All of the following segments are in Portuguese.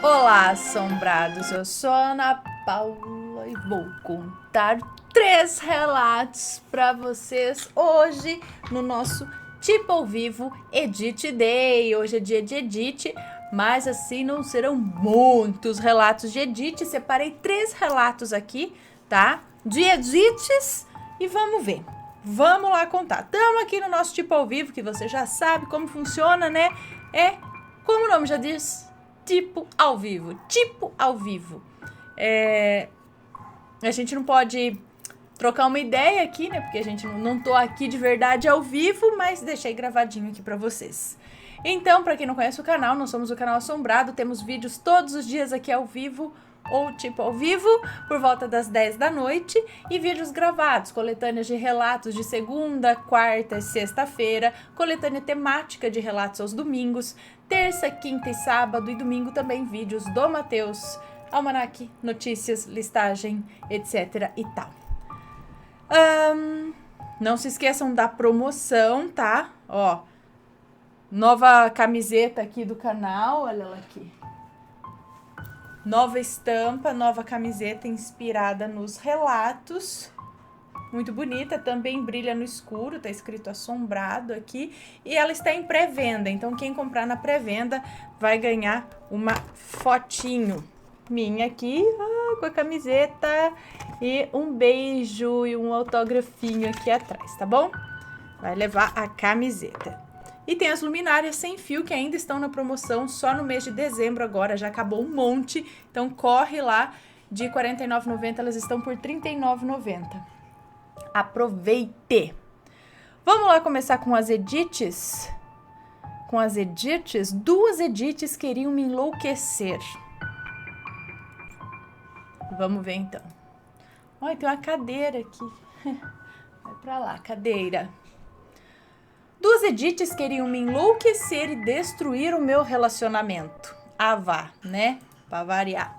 Olá, assombrados! Eu sou a Ana Paula e vou contar 3 relatos para vocês hoje no nosso Tipo ao Vivo Edit Day. Hoje é dia de edit, mas assim não serão muitos relatos de edit. Separei 3 relatos aqui, tá? De edits e vamos ver. Vamos lá contar. Estamos aqui no nosso Tipo ao Vivo, que você já sabe como funciona, né? Como o nome já diz, tipo ao vivo. Tipo ao vivo. A gente não pode trocar uma ideia aqui, né? Porque a gente não tô aqui de verdade ao vivo, mas deixei gravadinho aqui pra vocês. Então, pra quem não conhece o canal, nós somos o Canal Assombrado. Temos vídeos todos os dias aqui ao vivo ou tipo ao vivo, por volta das 10 da noite, e vídeos gravados, coletâneas de relatos de segunda, quarta e sexta-feira, coletânea temática de relatos aos domingos, terça, quinta e sábado, e domingo também vídeos do Matheus, almanaque, notícias, listagem, etc e tal. Não se esqueçam da promoção, tá? Ó, nova camiseta aqui do canal, olha ela aqui. Nova estampa, nova camiseta inspirada nos relatos. Muito bonita, também brilha no escuro, tá escrito assombrado aqui. E ela está em pré-venda, então quem comprar na pré-venda vai ganhar uma fotinho minha aqui, com a camiseta. E um beijo e um autógrafinho aqui atrás, tá bom? Vai levar a camiseta. E tem as luminárias sem fio que ainda estão na promoção, só no mês de dezembro agora, já acabou um monte. Então corre lá, de R$ 49,90 elas estão por R$ 39,90. Aproveite! Vamos lá começar com as edits? Com as edits, 2 edits queriam me enlouquecer. Vamos ver então. Olha, tem uma cadeira aqui. Vai pra lá, cadeira. 2 edits queriam me enlouquecer e destruir o meu relacionamento. Ah, vá, né? Pra variar.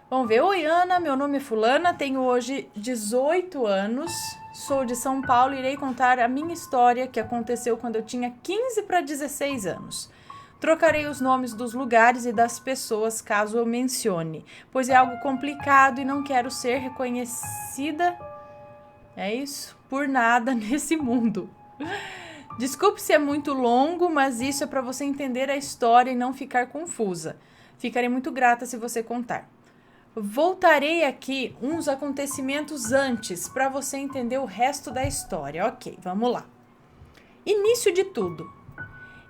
Vamos ver. Oi, Ana, meu nome é Fulana, tenho hoje 18 anos, sou de São Paulo e irei contar a minha história que aconteceu quando eu tinha 15 para 16 anos. Trocarei os nomes dos lugares e das pessoas caso eu mencione, pois é algo complicado e não quero ser reconhecida, por nada nesse mundo. Desculpe se é muito longo, mas isso é para você entender a história e não ficar confusa. Ficarei muito grata se você contar. Voltarei aqui uns acontecimentos antes para você entender o resto da história. Ok, vamos lá. Início de tudo.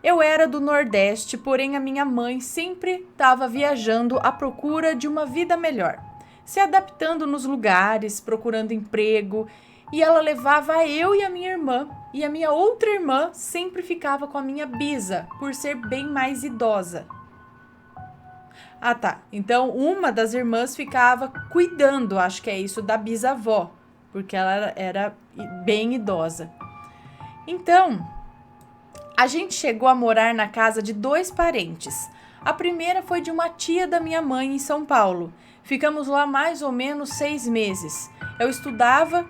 Eu era do Nordeste, porém a minha mãe sempre estava viajando à procura de uma vida melhor, se adaptando nos lugares, procurando emprego, e ela levava eu e a minha irmã, e a minha outra irmã sempre ficava com a minha bisa, por ser bem mais idosa. Ah, tá. Então, uma das irmãs ficava cuidando, acho que é isso, da bisavó, porque ela era bem idosa. Então, a gente chegou a morar na casa de 2 parentes. A primeira foi de uma tia da minha mãe em São Paulo. Ficamos lá mais ou menos 6 meses. Eu estudava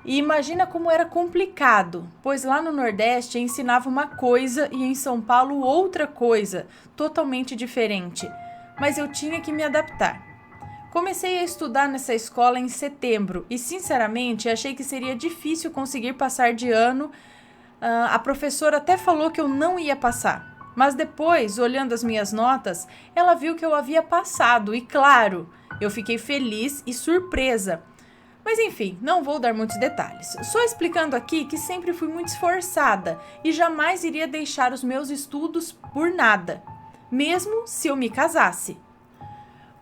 e imagina como era complicado, pois lá no Nordeste ensinava uma coisa e em São Paulo outra coisa, totalmente diferente. Mas eu tinha que me adaptar. Comecei a estudar nessa escola em setembro e, sinceramente, achei que seria difícil conseguir passar de ano. A professora até falou que eu não ia passar, mas depois, olhando as minhas notas, ela viu que eu havia passado e, claro, eu fiquei feliz e surpresa. Mas enfim, não vou dar muitos detalhes. Só explicando aqui que sempre fui muito esforçada e jamais iria deixar os meus estudos por nada, mesmo se eu me casasse.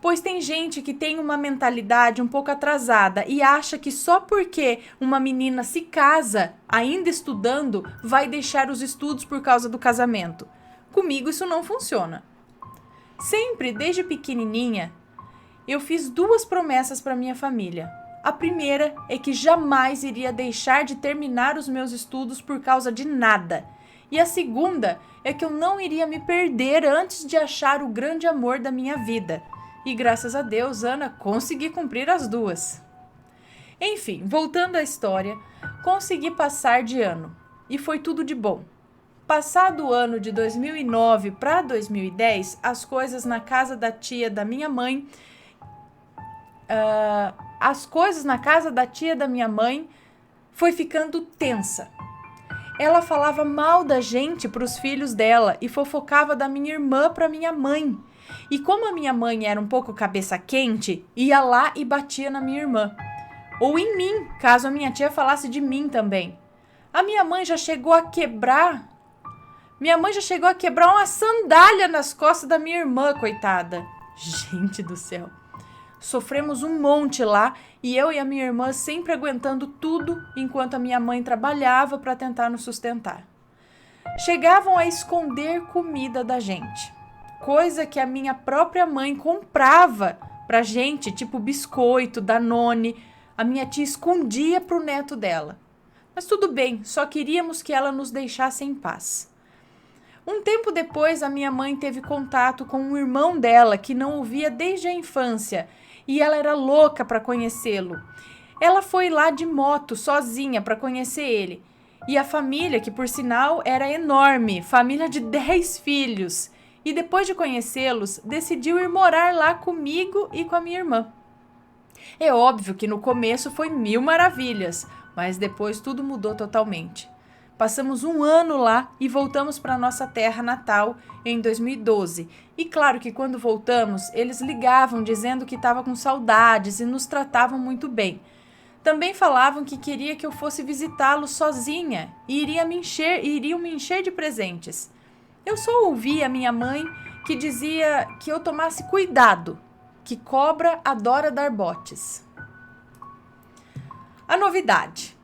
Pois tem gente que tem uma mentalidade um pouco atrasada e acha que só porque uma menina se casa, ainda estudando, vai deixar os estudos por causa do casamento. Comigo isso não funciona. Sempre, desde pequenininha, eu fiz 2 promessas para minha família. A primeira é que jamais iria deixar de terminar os meus estudos por causa de nada. E a segunda é que eu não iria me perder antes de achar o grande amor da minha vida. E graças a Deus, Ana, consegui cumprir as 2. Enfim, voltando à história, consegui passar de ano. E foi tudo de bom. Passado o ano de 2009 para 2010, as coisas na casa da tia da minha mãe, foi ficando tensa. Ela falava mal da gente para os filhos dela e fofocava da minha irmã para minha mãe. E como a minha mãe era um pouco cabeça quente, ia lá e batia na minha irmã. Ou em mim, caso a minha tia falasse de mim também. Minha mãe já chegou a quebrar uma sandália nas costas da minha irmã, coitada. Gente do céu. Sofremos um monte lá e eu e a minha irmã sempre aguentando tudo enquanto a minha mãe trabalhava para tentar nos sustentar. Chegavam a esconder comida da gente, coisa que a minha própria mãe comprava pra gente, tipo biscoito, Danone. A minha tia escondia pro neto dela. Mas tudo bem, só queríamos que ela nos deixasse em paz. Um tempo depois, a minha mãe teve contato com um irmão dela que não o via desde a infância e ela era louca para conhecê-lo. Ela foi lá de moto, sozinha, para conhecer ele. E a família, que por sinal era enorme, família de 10 filhos. E depois de conhecê-los, decidiu ir morar lá comigo e com a minha irmã. É óbvio que no começo foi mil maravilhas, mas depois tudo mudou totalmente. Passamos um ano lá e voltamos para nossa terra natal em 2012. E claro que quando voltamos, eles ligavam dizendo que estavam com saudades e nos tratavam muito bem. Também falavam que queria que eu fosse visitá-los sozinha e iriam me encher de presentes. Eu só ouvi a minha mãe que dizia que eu tomasse cuidado, que cobra adora dar botes. A novidade.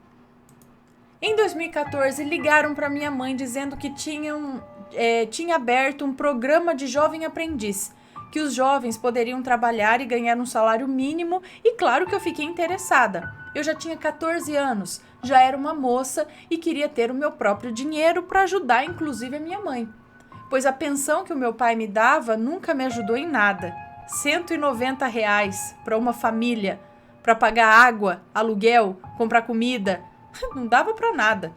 Em 2014, ligaram para minha mãe dizendo que tinha aberto um programa de jovem aprendiz, que os jovens poderiam trabalhar e ganhar um salário mínimo, e claro que eu fiquei interessada. Eu já tinha 14 anos, já era uma moça e queria ter o meu próprio dinheiro para ajudar inclusive a minha mãe, pois a pensão que o meu pai me dava nunca me ajudou em nada. R$190 para uma família, para pagar água, aluguel, comprar comida, não dava para nada.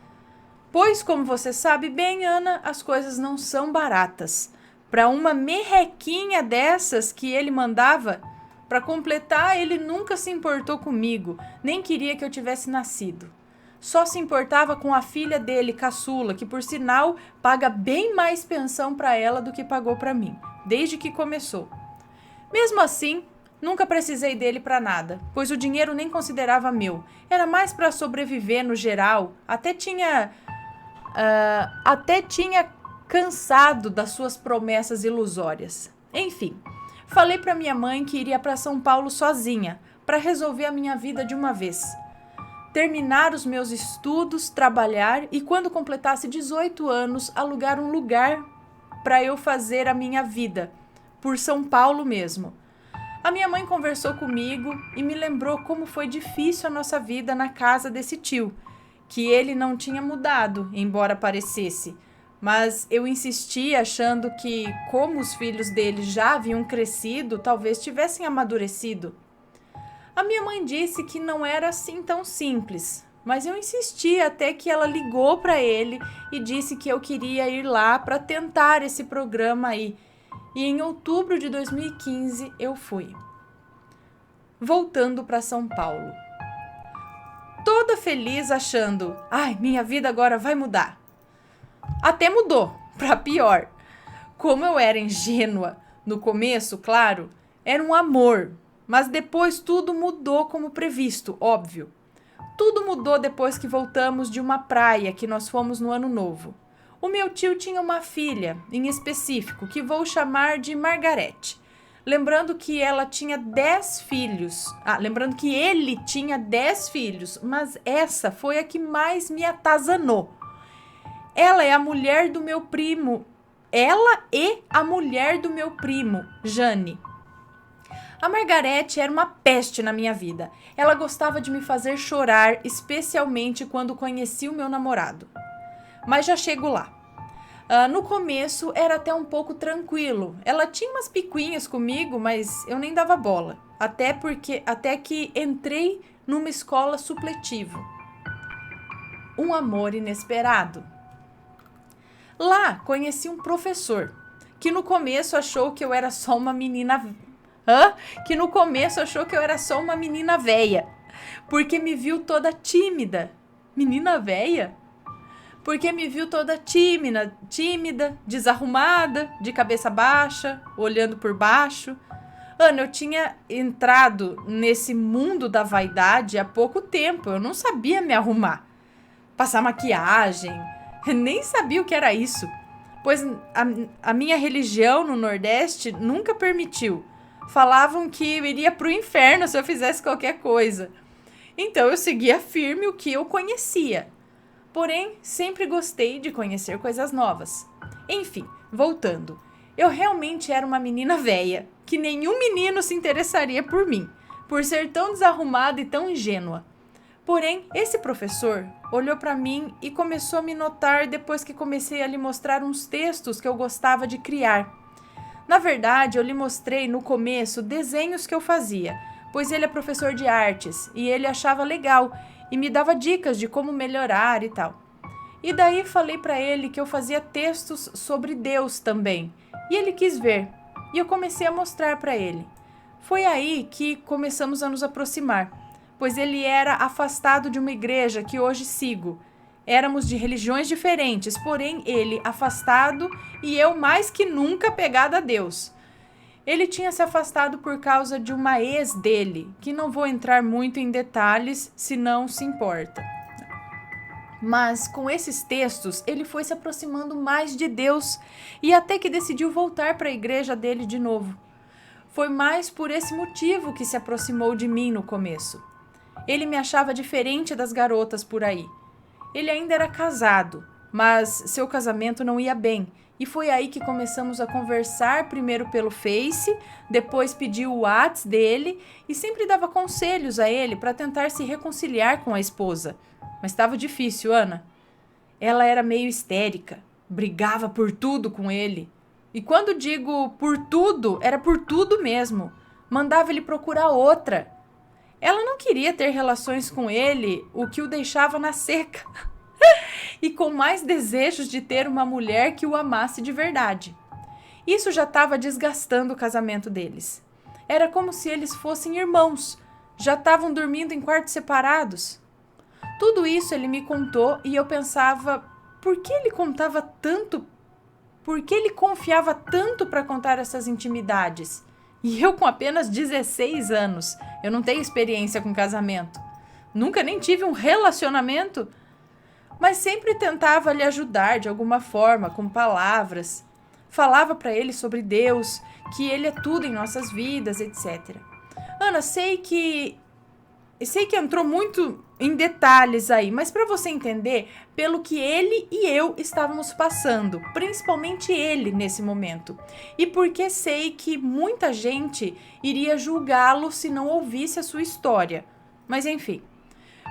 Pois, como você sabe bem, Ana, as coisas não são baratas. Para uma merrequinha dessas que ele mandava, para completar, ele nunca se importou comigo, nem queria que eu tivesse nascido. Só se importava com a filha dele, caçula, que por sinal paga bem mais pensão para ela do que pagou para mim, desde que começou. Mesmo assim, nunca precisei dele para nada, pois o dinheiro nem considerava meu. Era mais para sobreviver no geral. Até tinha cansado das suas promessas ilusórias. Enfim, falei para minha mãe que iria para São Paulo sozinha, para resolver a minha vida de uma vez. Terminar os meus estudos, trabalhar e, quando completasse 18 anos, alugar um lugar para eu fazer a minha vida, por São Paulo mesmo. A minha mãe conversou comigo e me lembrou como foi difícil a nossa vida na casa desse tio, que ele não tinha mudado, embora parecesse. Mas eu insisti achando que, como os filhos dele já haviam crescido, talvez tivessem amadurecido. A minha mãe disse que não era assim tão simples, mas eu insisti até que ela ligou para ele e disse que eu queria ir lá para tentar esse programa aí. E em outubro de 2015 eu fui. Voltando para São Paulo. Toda feliz achando, minha vida agora vai mudar. Até mudou, para pior. Como eu era ingênua no começo, claro, era um amor, mas depois tudo mudou como previsto, óbvio. Tudo mudou depois que voltamos de uma praia que nós fomos no Ano Novo. O meu tio tinha uma filha, em específico, que vou chamar de Margarete. Lembrando que ela tinha 10 filhos. Lembrando que ele tinha 10 filhos, mas essa foi a que mais me atazanou. Ela é a mulher do meu primo. Ela e a mulher do meu primo, Jane. A Margarete era uma peste na minha vida. Ela gostava de me fazer chorar, especialmente quando conheci o meu namorado. Mas já chego lá. No começo era até um pouco tranquilo. Ela tinha umas picuinhas comigo, mas eu nem dava bola. Até que entrei numa escola supletivo. Um amor inesperado. Lá conheci um professor que no começo achou que eu era só uma menina... Que no começo achou que eu era só uma menina véia, porque me viu toda tímida. Menina véia? Porque me viu toda tímida, desarrumada, de cabeça baixa, olhando por baixo. Ana, eu tinha entrado nesse mundo da vaidade há pouco tempo, eu não sabia me arrumar, passar maquiagem, nem sabia o que era isso, pois a minha religião no Nordeste nunca permitiu. Falavam que eu iria pro inferno se eu fizesse qualquer coisa. Então eu seguia firme o que eu conhecia. Porém, sempre gostei de conhecer coisas novas. Enfim, voltando. Eu realmente era uma menina véia, que nenhum menino se interessaria por mim, por ser tão desarrumada e tão ingênua. Porém, esse professor olhou para mim e começou a me notar depois que comecei a lhe mostrar uns textos que eu gostava de criar. Na verdade, eu lhe mostrei no começo desenhos que eu fazia, pois ele é professor de artes e ele achava legal e me dava dicas de como melhorar e tal. E daí falei para ele que eu fazia textos sobre Deus também, e ele quis ver, e eu comecei a mostrar para ele. Foi aí que começamos a nos aproximar, pois ele era afastado de uma igreja que hoje sigo. Éramos de religiões diferentes, porém ele afastado e eu mais que nunca apegada a Deus. Ele tinha se afastado por causa de uma ex dele, que não vou entrar muito em detalhes se não se importa. Mas com esses textos ele foi se aproximando mais de Deus e até que decidiu voltar para a igreja dele de novo. Foi mais por esse motivo que se aproximou de mim no começo. Ele me achava diferente das garotas por aí. Ele ainda era casado, mas seu casamento não ia bem. E foi aí que começamos a conversar, primeiro pelo Face, depois pedi o WhatsApp dele e sempre dava conselhos a ele para tentar se reconciliar com a esposa. Mas estava difícil, Ana. Ela era meio histérica, brigava por tudo com ele. E quando digo por tudo, era por tudo mesmo. Mandava ele procurar outra. Ela não queria ter relações com ele, o que o deixava na seca. E com mais desejos de ter uma mulher que o amasse de verdade. Isso já estava desgastando o casamento deles. Era como se eles fossem irmãos, já estavam dormindo em quartos separados. Tudo isso ele me contou e eu pensava, por que ele contava tanto? Por que ele confiava tanto para contar essas intimidades? E eu com apenas 16 anos, eu não tenho experiência com casamento. Nunca nem tive um relacionamento, mas sempre tentava lhe ajudar de alguma forma, com palavras. Falava para ele sobre Deus, que ele é tudo em nossas vidas, etc. Ana, sei que entrou muito em detalhes aí, mas para você entender pelo que ele e eu estávamos passando, principalmente ele nesse momento, e porque sei que muita gente iria julgá-lo se não ouvisse a sua história. Mas enfim,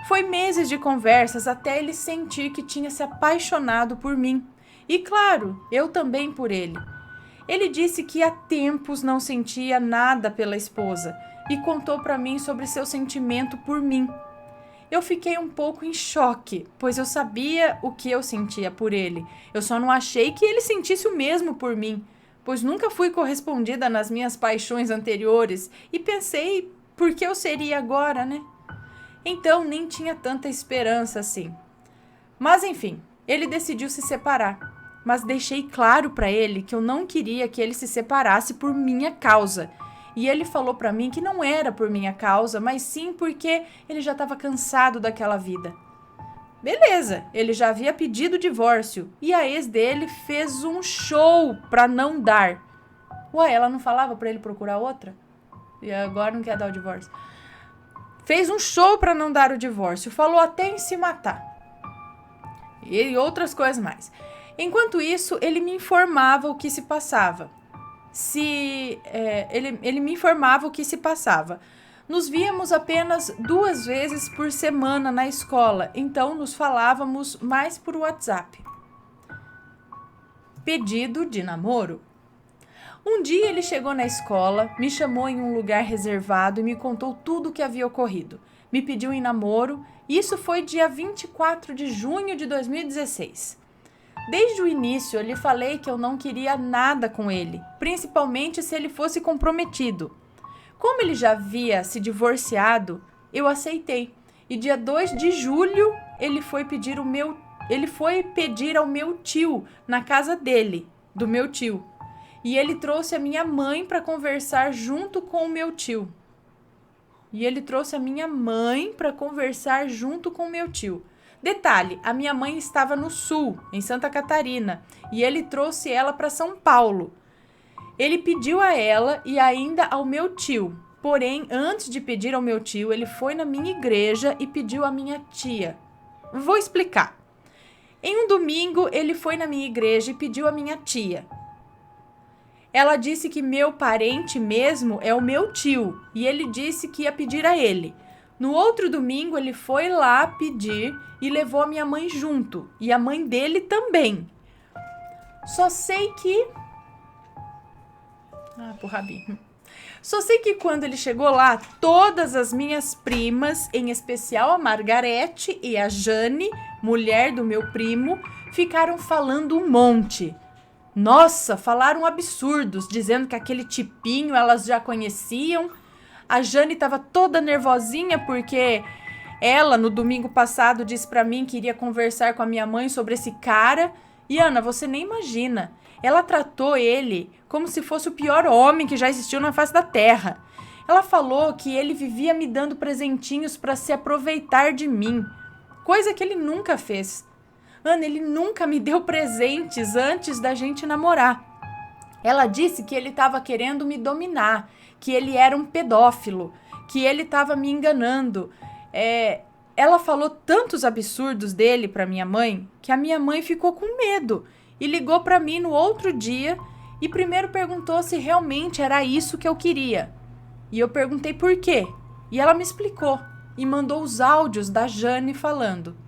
foi meses de conversas até ele sentir que tinha se apaixonado por mim. E claro, eu também por ele. Ele disse que há tempos não sentia nada pela esposa e contou para mim sobre seu sentimento por mim. Eu fiquei um pouco em choque, pois eu sabia o que eu sentia por ele. Eu só não achei que ele sentisse o mesmo por mim, pois nunca fui correspondida nas minhas paixões anteriores e pensei por que eu seria agora, né? Então nem tinha tanta esperança assim. Mas enfim, ele decidiu se separar, mas deixei claro para ele que eu não queria que ele se separasse por minha causa. E ele falou para mim que não era por minha causa, mas sim porque ele já estava cansado daquela vida. Beleza, ele já havia pedido divórcio e a ex dele fez um show para não dar. Ué, ela não falava para ele procurar outra? E agora não quer dar o divórcio. Fez um show para não dar o divórcio, falou até em se matar. E outras coisas mais. Enquanto isso, ele me informava o que se passava. Ele me informava o que se passava. Nos víamos apenas 2 vezes por semana na escola, então nos falávamos mais por WhatsApp. Pedido de namoro. Um dia ele chegou na escola, me chamou em um lugar reservado e me contou tudo o que havia ocorrido. Me pediu em namoro, e isso foi dia 24 de junho de 2016. Desde o início, eu lhe falei que eu não queria nada com ele, principalmente se ele fosse comprometido. Como ele já havia se divorciado, eu aceitei. E dia 2 de julho, ele foi pedir ao meu tio, na casa dele, do meu tio. E ele trouxe a minha mãe para conversar junto com o meu tio. Detalhe, a minha mãe estava no sul, em Santa Catarina, e ele trouxe ela para São Paulo. Ele pediu a ela e ainda ao meu tio. Porém, antes de pedir ao meu tio, ele foi na minha igreja e pediu à minha tia. Vou explicar. Em um domingo, ele foi na minha igreja e pediu à minha tia. Ela disse que meu parente mesmo é o meu tio, e ele disse que ia pedir a ele. No outro domingo, ele foi lá pedir e levou a minha mãe junto, e a mãe dele também. Só sei que quando ele chegou lá, todas as minhas primas, em especial a Margarete e a Jane, mulher do meu primo, ficaram falando um monte. Nossa, falaram absurdos, dizendo que aquele tipinho elas já conheciam. A Jane estava toda nervosinha porque ela, no domingo passado, disse para mim que iria conversar com a minha mãe sobre esse cara. E Ana, você nem imagina, ela tratou ele como se fosse o pior homem que já existiu na face da terra. Ela falou que ele vivia me dando presentinhos para se aproveitar de mim, coisa que ele nunca fez. Ana, ele nunca me deu presentes antes da gente namorar. Ela disse que ele estava querendo me dominar, que ele era um pedófilo, que ele estava me enganando. Ela falou tantos absurdos dele para minha mãe que a minha mãe ficou com medo e ligou para mim no outro dia e primeiro perguntou se realmente era isso que eu queria. E eu perguntei por quê. E ela me explicou e mandou os áudios da Jane falando.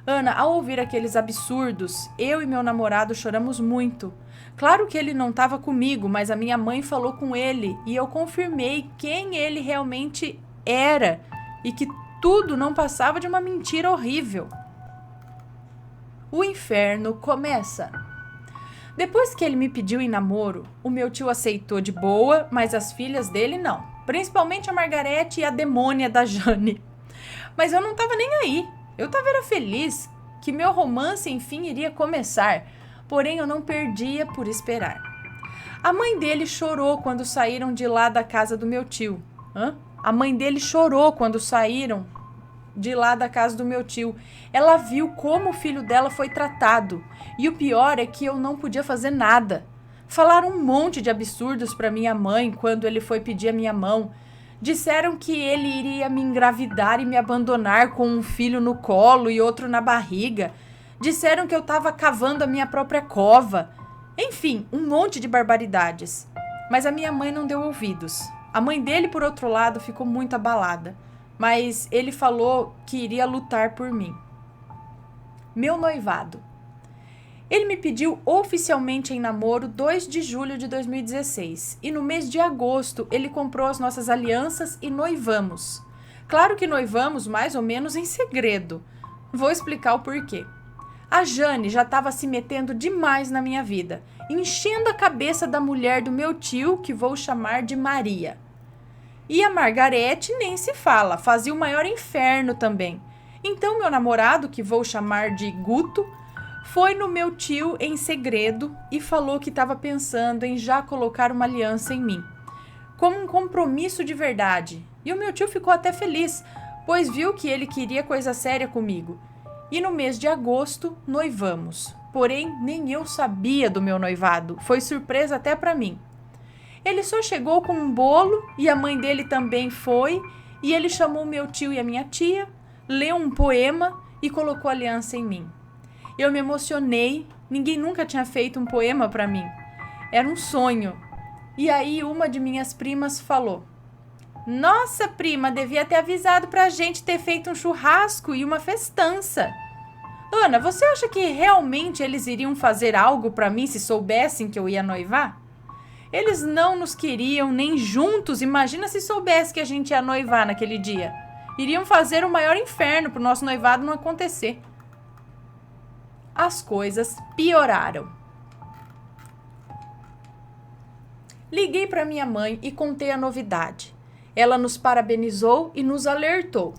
Ana, ao ouvir aqueles absurdos, eu e meu namorado choramos muito. Claro que ele não estava comigo, mas a minha mãe falou com ele e eu confirmei quem ele realmente era e que tudo não passava de uma mentira horrível. O inferno começa. Depois que ele me pediu em namoro, o meu tio aceitou de boa, mas as filhas dele não. Principalmente a Margarete e a demônia da Jane. Mas eu não estava nem aí. Eu estava feliz que meu romance, enfim, iria começar. Porém, eu não perdia por esperar. A mãe dele chorou quando saíram de lá da casa do meu tio. A mãe dele chorou quando saíram de lá da casa do meu tio. Ela viu como o filho dela foi tratado. E o pior é que eu não podia fazer nada. Falaram um monte de absurdos para minha mãe quando ele foi pedir a minha mão. Disseram que ele iria me engravidar e me abandonar com um filho no colo e outro na barriga. Disseram que eu estava cavando a minha própria cova. Enfim, um monte de barbaridades. Mas a minha mãe não deu ouvidos. A mãe dele, por outro lado, ficou muito abalada. Mas ele falou que iria lutar por mim. Meu noivado. Ele me pediu oficialmente em namoro 2 de julho de 2016 e no mês de agosto ele comprou as nossas alianças e noivamos. Claro que noivamos mais ou menos em segredo. Vou explicar o porquê. A Jane já estava se metendo demais na minha vida, enchendo a cabeça da mulher do meu tio, que vou chamar de Maria. E a Margarete nem se fala, fazia o maior inferno também. Então meu namorado, que vou chamar de Guto, foi no meu tio em segredo e falou que estava pensando em já colocar uma aliança em mim, como um compromisso de verdade. E o meu tio ficou até feliz, pois viu que ele queria coisa séria comigo. E no mês de agosto, noivamos. Porém, nem eu sabia do meu noivado, foi surpresa até para mim. Ele só chegou com um bolo e a mãe dele também foi, e ele chamou meu tio e a minha tia, leu um poema e colocou a aliança em mim. Eu me emocionei, ninguém nunca tinha feito um poema para mim. Era um sonho. E aí uma de minhas primas falou: Nossa, prima, devia ter avisado pra gente ter feito um churrasco e uma festança. Ana, você acha que realmente eles iriam fazer algo pra mim se soubessem que eu ia noivar? Eles não nos queriam nem juntos, imagina se soubesse que a gente ia noivar naquele dia. Iriam fazer o maior inferno pro nosso noivado não acontecer. as coisas pioraram. Liguei para minha mãe e contei a novidade. Ela nos parabenizou e nos alertou.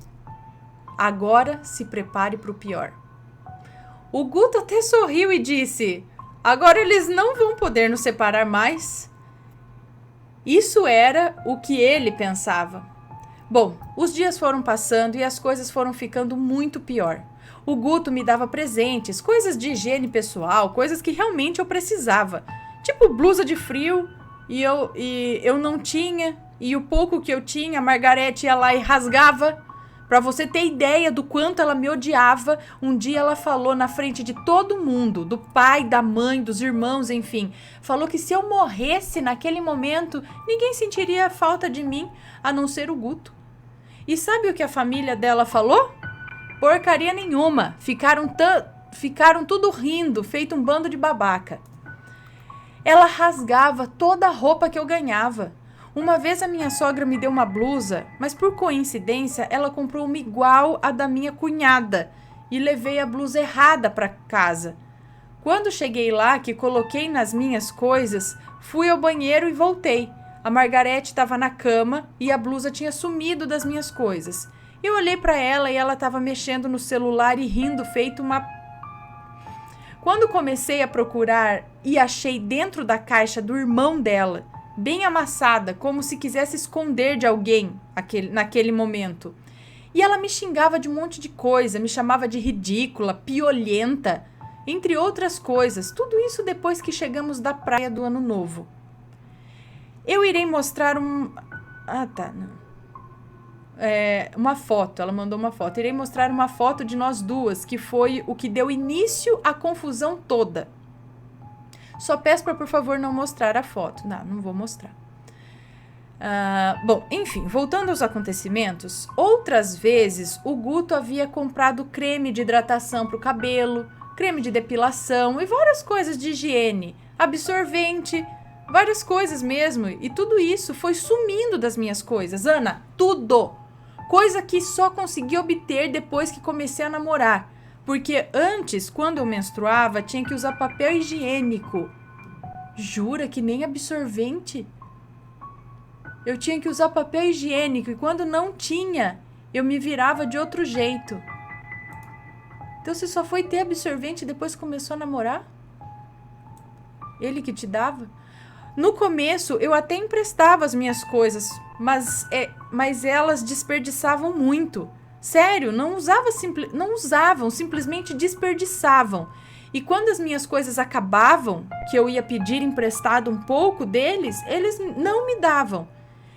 Agora se prepare para o pior. O Guto até sorriu e disse: agora eles não vão poder nos separar mais. Isso era o que ele pensava. Bom, os dias foram passando e as coisas foram ficando muito pior. O Guto me dava presentes, coisas de higiene pessoal, coisas que realmente eu precisava. Tipo blusa de frio, e eu não tinha, e o pouco que eu tinha, a Margarete ia lá e rasgava. Pra você ter ideia do quanto ela me odiava, um dia ela falou na frente de todo mundo, do pai, da mãe, dos irmãos, enfim. Falou que se eu morresse naquele momento, ninguém sentiria falta de mim, a não ser o Guto. E sabe o que a família dela falou? Porcaria nenhuma. Ficaram tudo rindo, feito um bando de babaca. Ela rasgava toda a roupa que eu ganhava. Uma vez a minha sogra me deu uma blusa, mas por coincidência ela comprou uma igual à da minha cunhada e levei a blusa errada para casa. Quando cheguei lá, que coloquei nas minhas coisas, fui ao banheiro e voltei. A Margarete estava na cama e a blusa tinha sumido das minhas coisas. Eu olhei para ela e ela estava mexendo no celular e rindo feito uma... Quando comecei a procurar e achei dentro da caixa do irmão dela, bem amassada, como se quisesse esconder de alguém naquele momento. E ela me xingava de um monte de coisa, me chamava de ridícula, piolenta, entre outras coisas. Tudo isso depois que chegamos da praia do Ano Novo. Eu irei mostrar uma foto, ela mandou uma foto. Irei mostrar uma foto de nós duas, que foi o que deu início à confusão toda. Só peço para, por favor, não mostrar a foto. Não vou mostrar. Bom, enfim, voltando aos acontecimentos, outras vezes o Guto havia comprado creme de hidratação para o cabelo, creme de depilação e várias coisas de higiene, absorvente, várias coisas mesmo. E tudo isso foi sumindo das minhas coisas. Ana, tudo! Coisa que só consegui obter depois que comecei a namorar. Porque antes, quando eu menstruava, tinha que usar papel higiênico. Jura que nem absorvente? Eu tinha que usar papel higiênico e quando não tinha, eu me virava de outro jeito. Então você só foi ter absorvente e depois começou a namorar? Ele que te dava? No começo, eu até emprestava as minhas coisas, mas elas desperdiçavam muito. Sério, não usavam, simplesmente desperdiçavam. E quando as minhas coisas acabavam, que eu ia pedir emprestado um pouco deles, eles não me davam.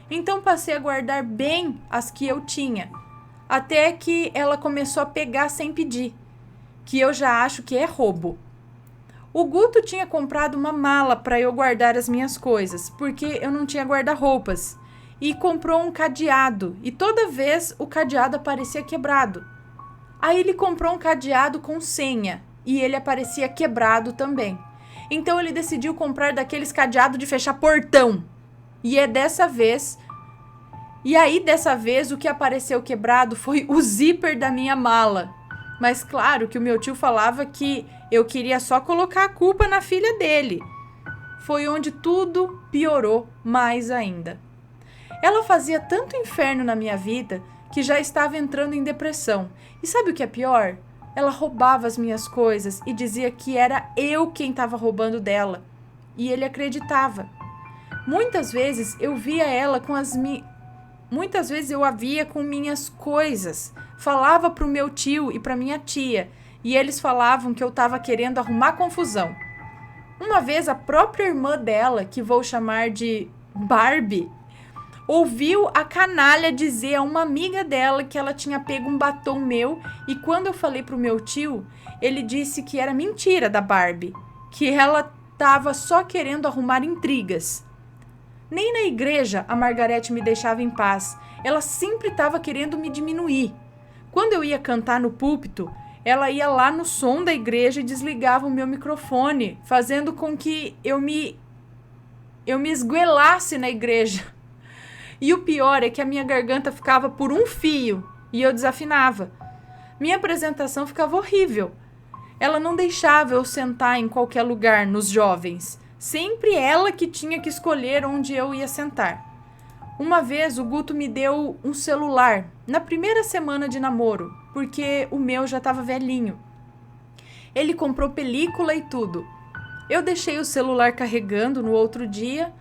Então passei a guardar bem as que eu tinha, até que ela começou a pegar sem pedir, que eu já acho que é roubo. O Guto tinha comprado uma mala para eu guardar as minhas coisas, porque eu não tinha guarda-roupas. E comprou um cadeado, e toda vez o cadeado aparecia quebrado. Aí ele comprou um cadeado com senha, e ele aparecia quebrado também. Então ele decidiu comprar daqueles cadeados de fechar portão. E dessa vez o que apareceu quebrado foi o zíper da minha mala. Mas claro que o meu tio falava que eu queria só colocar a culpa na filha dele. Foi onde tudo piorou mais ainda. Ela fazia tanto inferno na minha vida que já estava entrando em depressão. E sabe o que é pior? Ela roubava as minhas coisas e dizia que era eu quem estava roubando dela. E ele acreditava. Muitas vezes eu via ela Muitas vezes eu a via com minhas coisas. Falava pro meu tio e pra minha tia. E eles falavam que eu estava querendo arrumar confusão. Uma vez a própria irmã dela, que vou chamar de Barbie, ouviu a canalha dizer a uma amiga dela que ela tinha pego um batom meu e quando eu falei pro meu tio, ele disse que era mentira da Barbie, que ela estava só querendo arrumar intrigas. Nem na igreja a Margarete me deixava em paz, ela sempre estava querendo me diminuir. Quando eu ia cantar no púlpito, ela ia lá no som da igreja e desligava o meu microfone, fazendo com que eu me esguelasse na igreja. E o pior é que a minha garganta ficava por um fio e eu desafinava. Minha apresentação ficava horrível. Ela não deixava eu sentar em qualquer lugar nos jovens. Sempre ela que tinha que escolher onde eu ia sentar. Uma vez o Guto me deu um celular na primeira semana de namoro, porque o meu já estava velhinho. Ele comprou película e tudo. Eu deixei o celular carregando no outro dia.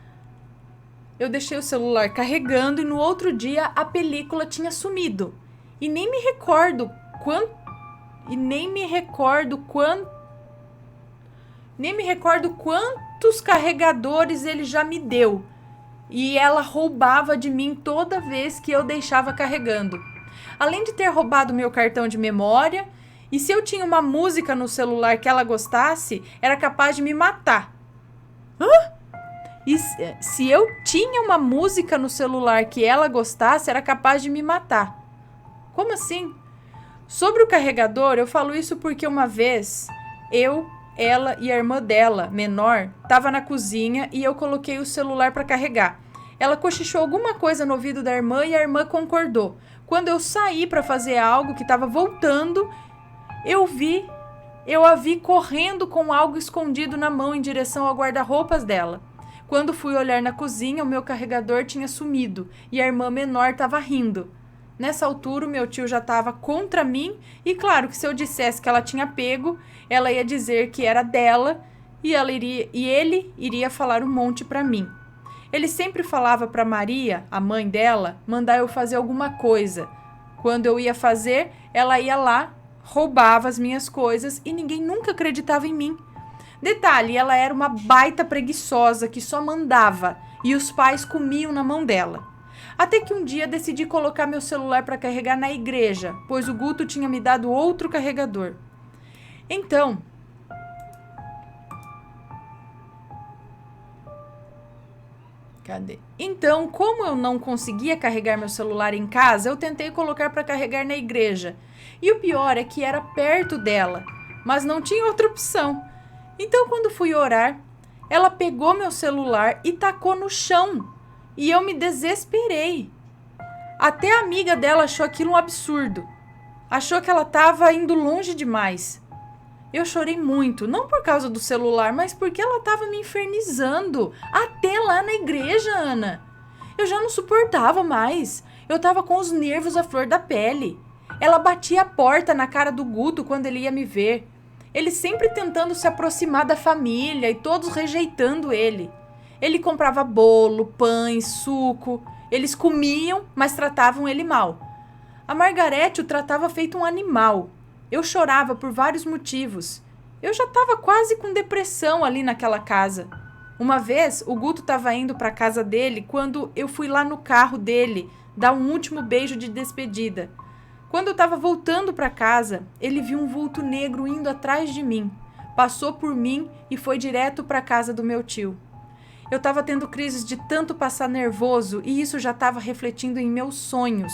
e no outro dia a película tinha sumido. E nem me recordo quantos carregadores ele já me deu. E ela roubava de mim toda vez que eu deixava carregando. Além de ter roubado meu cartão de memória, e se eu tinha uma música no celular que ela gostasse, era capaz de me matar. Hã? E se eu tinha uma música no celular que ela gostasse, era capaz de me matar. Como assim? Sobre o carregador, eu falo isso porque uma vez, ela e a irmã dela, menor, tava na cozinha e eu coloquei o celular para carregar. Ela cochichou alguma coisa no ouvido da irmã e a irmã concordou. Quando eu saí para fazer algo que estava voltando, eu a vi correndo com algo escondido na mão em direção ao guarda-roupas dela. Quando fui olhar na cozinha, o meu carregador tinha sumido e a irmã menor estava rindo. Nessa altura, o meu tio já estava contra mim e claro que se eu dissesse que ela tinha pego, ela ia dizer que era dela e ele iria falar um monte para mim. Ele sempre falava para Maria, a mãe dela, mandar eu fazer alguma coisa. Quando eu ia fazer, ela ia lá, roubava as minhas coisas e ninguém nunca acreditava em mim. Detalhe, ela era uma baita preguiçosa que só mandava e os pais comiam na mão dela. Até que um dia decidi colocar meu celular para carregar na igreja, pois o Guto tinha me dado outro carregador. Então, como eu não conseguia carregar meu celular em casa, eu tentei colocar para carregar na igreja. E o pior é que era perto dela, mas não tinha outra opção. Então, quando fui orar, ela pegou meu celular e tacou no chão. E eu me desesperei. Até a amiga dela achou aquilo um absurdo. Achou que ela estava indo longe demais. Eu chorei muito, não por causa do celular, mas porque ela estava me infernizando. Até lá na igreja, Ana. Eu já não suportava mais. Eu estava com os nervos à flor da pele. Ela batia a porta na cara do Guto quando ele ia me ver. Ele sempre tentando se aproximar da família e todos rejeitando ele. Ele comprava bolo, pães, suco. Eles comiam, mas tratavam ele mal. A Margarete o tratava feito um animal. Eu chorava por vários motivos. Eu já estava quase com depressão ali naquela casa. Uma vez, o Guto estava indo para a casa dele quando eu fui lá no carro dele dar um último beijo de despedida. Quando eu estava voltando para casa, ele viu um vulto negro indo atrás de mim. Passou por mim e foi direto para a casa do meu tio. Eu estava tendo crises de tanto passar nervoso e isso já estava refletindo em meus sonhos.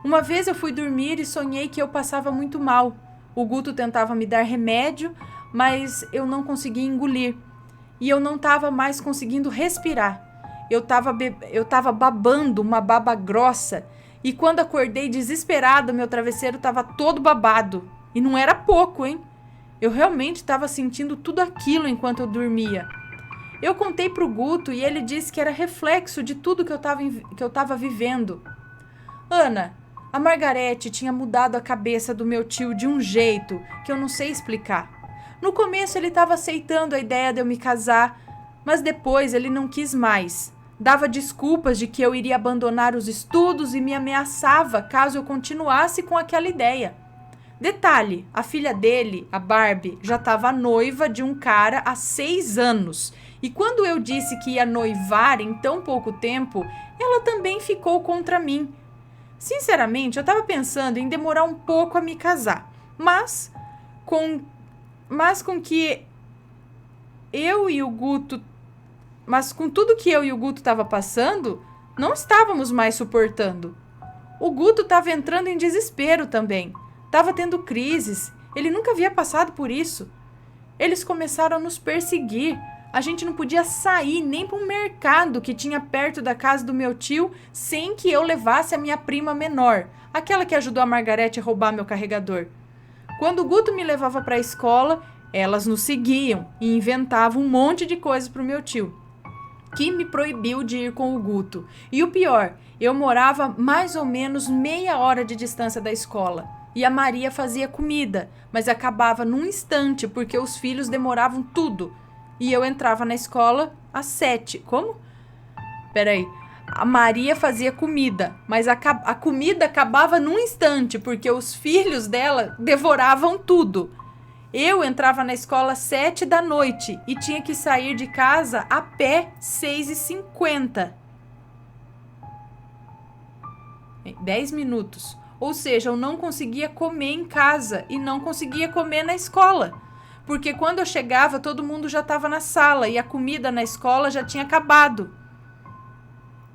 Uma vez eu fui dormir e sonhei que eu passava muito mal. O Guto tentava me dar remédio, mas eu não conseguia engolir. E eu não estava mais conseguindo respirar. Eu estava babando uma baba grossa e quando acordei desesperada, meu travesseiro estava todo babado. E não era pouco, hein? Eu realmente estava sentindo tudo aquilo enquanto eu dormia. Eu contei pro Guto e ele disse que era reflexo de tudo que eu estava vivendo. Ana, a Margarete tinha mudado a cabeça do meu tio de um jeito que eu não sei explicar. No começo ele estava aceitando a ideia de eu me casar, mas depois ele não quis mais. Dava desculpas de que eu iria abandonar os estudos e me ameaçava caso eu continuasse com aquela ideia. Detalhe, a filha dele, a Barbie, já estava noiva de um cara há 6 anos. E quando eu disse que ia noivar em tão pouco tempo, ela também ficou contra mim. Sinceramente, eu estava pensando em demorar um pouco a me casar. Mas com tudo que eu e o Guto estava passando, não estávamos mais suportando. O Guto estava entrando em desespero também. Estava tendo crises. Ele nunca havia passado por isso. Eles começaram a nos perseguir. A gente não podia sair nem para um mercado que tinha perto da casa do meu tio sem que eu levasse a minha prima menor, aquela que ajudou a Margarete a roubar meu carregador. Quando o Guto me levava para a escola, elas nos seguiam e inventavam um monte de coisas pro meu tio, que me proibiu de ir com o Guto. E o pior, eu morava mais ou menos meia hora de distância da escola. E a Maria fazia comida, mas acabava num instante, porque os filhos demoravam tudo. E eu entrava na escola às 7. Como? Peraí. A Maria fazia comida, mas a comida acabava num instante, porque os filhos dela devoravam tudo. Eu entrava na escola às 7 da noite e tinha que sair de casa a pé 6h50. 10 minutos. Ou seja, eu não conseguia comer em casa e não conseguia comer na escola. Porque quando eu chegava, todo mundo já estava na sala e a comida na escola já tinha acabado.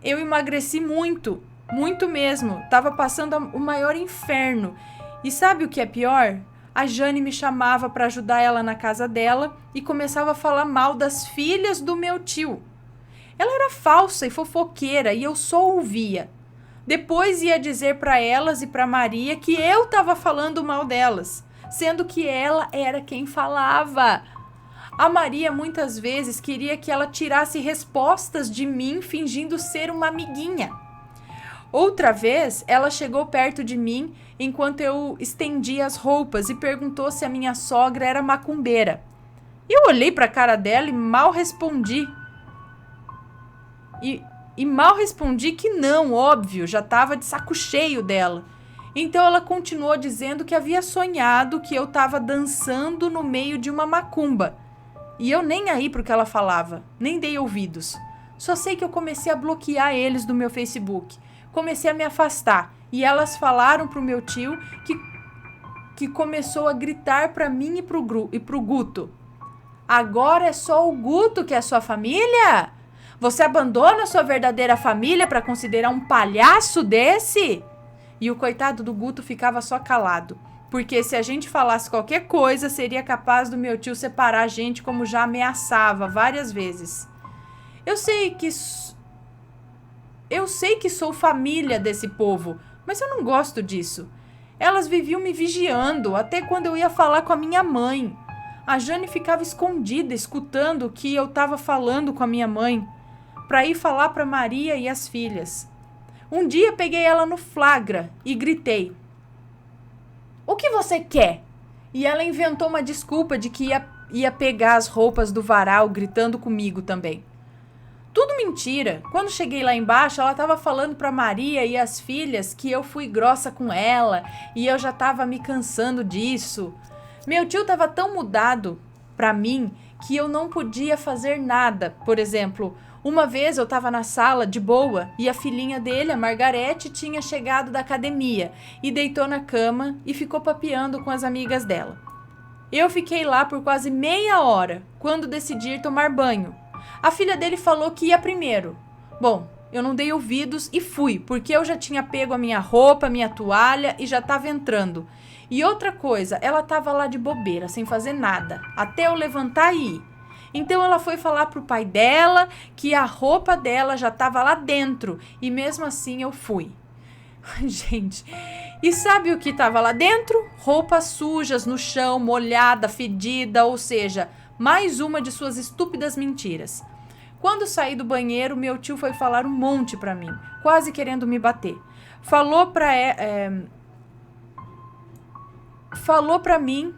Eu emagreci muito, muito mesmo. Tava passando o maior inferno. E sabe o que é pior? A Jane me chamava para ajudar ela na casa dela e começava a falar mal das filhas do meu tio. Ela era falsa e fofoqueira e eu só ouvia. Depois ia dizer para elas e para Maria que eu estava falando mal delas, sendo que ela era quem falava. A Maria muitas vezes queria que ela tirasse respostas de mim fingindo ser uma amiguinha. Outra vez, ela chegou perto de mim enquanto eu estendia as roupas e perguntou se a minha sogra era macumbeira. Eu olhei para a cara dela e mal respondi. E mal respondi que não, óbvio, já estava de saco cheio dela. Então ela continuou dizendo que havia sonhado que eu estava dançando no meio de uma macumba. E eu nem aí pro que ela falava, nem dei ouvidos. Só sei que eu comecei a bloquear eles do meu Facebook. Comecei a me afastar. E elas falaram pro meu tio que começou a gritar pra mim e pro Guto. Agora é só o Guto que é sua família? Você abandona sua verdadeira família para considerar um palhaço desse? E o coitado do Guto ficava só calado, porque se a gente falasse qualquer coisa, seria capaz do meu tio separar a gente como já ameaçava várias vezes. Eu sei que sou família desse povo, mas eu não gosto disso. Elas viviam me vigiando, até quando eu ia falar com a minha mãe. A Jane ficava escondida, escutando o que eu estava falando com a minha mãe, para ir falar para Maria e as filhas. Um dia peguei ela no flagra e gritei: "O que você quer?" E ela inventou uma desculpa de que ia pegar as roupas do varal, gritando comigo também. Tudo mentira. Quando cheguei lá embaixo, ela estava falando para Maria e as filhas que eu fui grossa com ela e eu já estava me cansando disso. Meu tio estava tão mudado para mim que eu não podia fazer nada. Por exemplo, uma vez eu estava na sala de boa e a filhinha dele, a Margarete, tinha chegado da academia e deitou na cama e ficou papeando com as amigas dela. Eu fiquei lá por quase meia hora quando decidi ir tomar banho. A filha dele falou que ia primeiro. Bom, eu não dei ouvidos e fui, porque eu já tinha pego a minha roupa, a minha toalha e já estava entrando. E outra coisa, ela estava lá de bobeira, sem fazer nada, até eu levantar e ir. Então ela foi falar pro pai dela que a roupa dela já estava lá dentro e mesmo assim eu fui. Gente, e sabe o que estava lá dentro? Roupas sujas no chão, molhada, fedida, ou seja, mais uma de suas estúpidas mentiras. Quando saí do banheiro, meu tio foi falar um monte pra mim, quase querendo me bater. Falou pra mim.